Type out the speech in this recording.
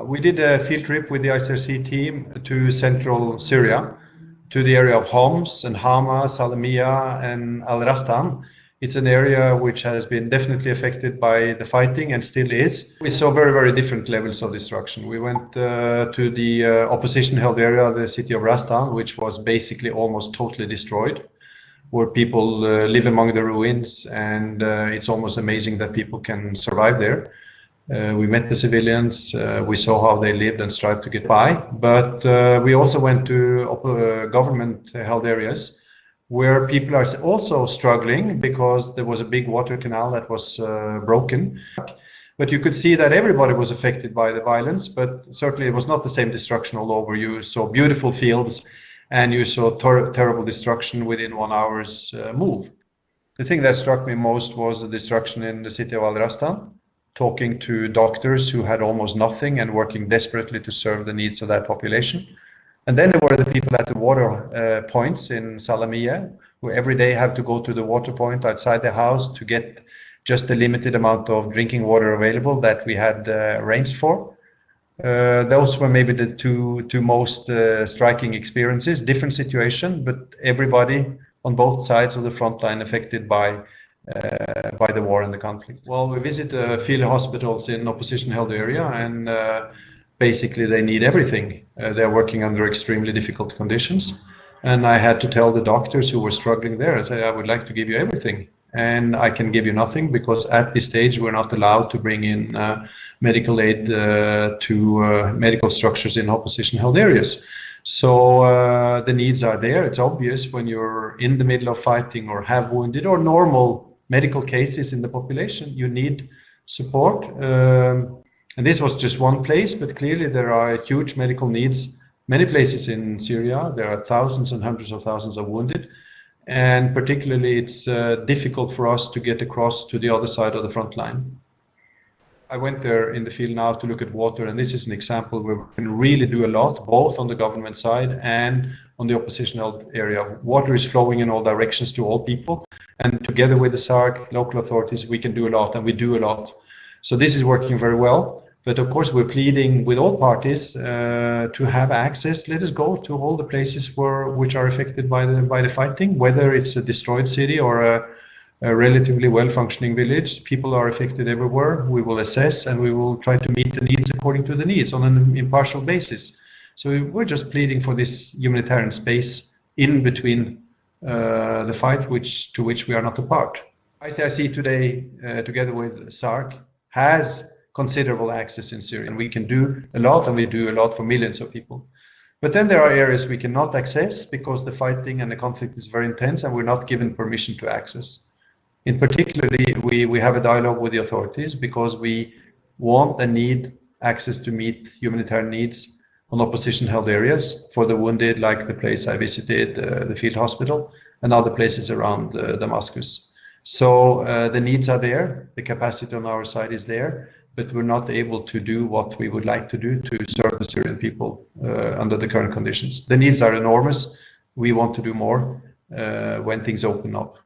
We did a field trip with the ICRC team to central Syria, to the area of Homs and Hama, Salamiya and Al-Rastan. It's an area which has been definitely affected by the fighting and still is. We saw very, very different levels of destruction. We went to the opposition-held area, the city of Rastan, which was basically almost totally destroyed, where people live among the ruins, and it's almost amazing that people can survive there. We met the civilians, we saw how they lived and strived to get by, but we also went to government-held areas where people are also struggling because there was a big water canal that was broken. But you could see that everybody was affected by the violence, but certainly it was not the same destruction all over. You saw beautiful fields and you saw terrible destruction within 1 hour's move. The thing that struck me most was the destruction in the city of Al-Rastan, talking to doctors who had almost nothing and working desperately to serve the needs of that population. And then there were the people at the water points in Salamiya, who every day have to go to the water point outside the house to get just a limited amount of drinking water available that we had arranged for. Those were maybe the two most striking experiences. Different situation, but everybody on both sides of the front line affected by the war and the conflict. Well, we visit field hospitals in opposition-held area, and basically they need everything. They're working under extremely difficult conditions, and I had to tell the doctors who were struggling there, I said, I would like to give you everything, and I can give you nothing because at this stage we're not allowed to bring in medical aid to medical structures in opposition-held areas. So the needs are there. It's obvious when you're in the middle of fighting or have wounded or normal medical cases in the population, you need support. And this was just one place, but clearly there are huge medical needs. Many places in Syria, there are thousands and hundreds of thousands of wounded. And particularly it's difficult for us to get across to the other side of the front line. I went there in the field now to look at water, and this is an example where we can really do a lot, both on the government side and on the oppositional area. Water is flowing in all directions to all people, and together with the SARC, local authorities, we can do a lot, and we do a lot. So this is working very well. But of course, we're pleading with all parties to have access. Let us go to all the places which are affected by the fighting, whether it's a destroyed city or a relatively well-functioning village. People are affected everywhere. We will assess and we will try to meet the needs according to the needs on an impartial basis. So we're just pleading for this humanitarian space in between the fight to which we are not a part. ICRC today, together with SARC, has considerable access in Syria, and we can do a lot, and we do a lot for millions of people. But then there are areas we cannot access because the fighting and the conflict is very intense, and we're not given permission to access. In particularly, we have a dialogue with the authorities because we want and need access to meet humanitarian needs on opposition-held areas for the wounded, like the place I visited, the field hospital, and other places around Damascus. So the needs are there, the capacity on our side is there, but we're not able to do what we would like to do to serve the Syrian people under the current conditions. The needs are enormous. We want to do more when things open up.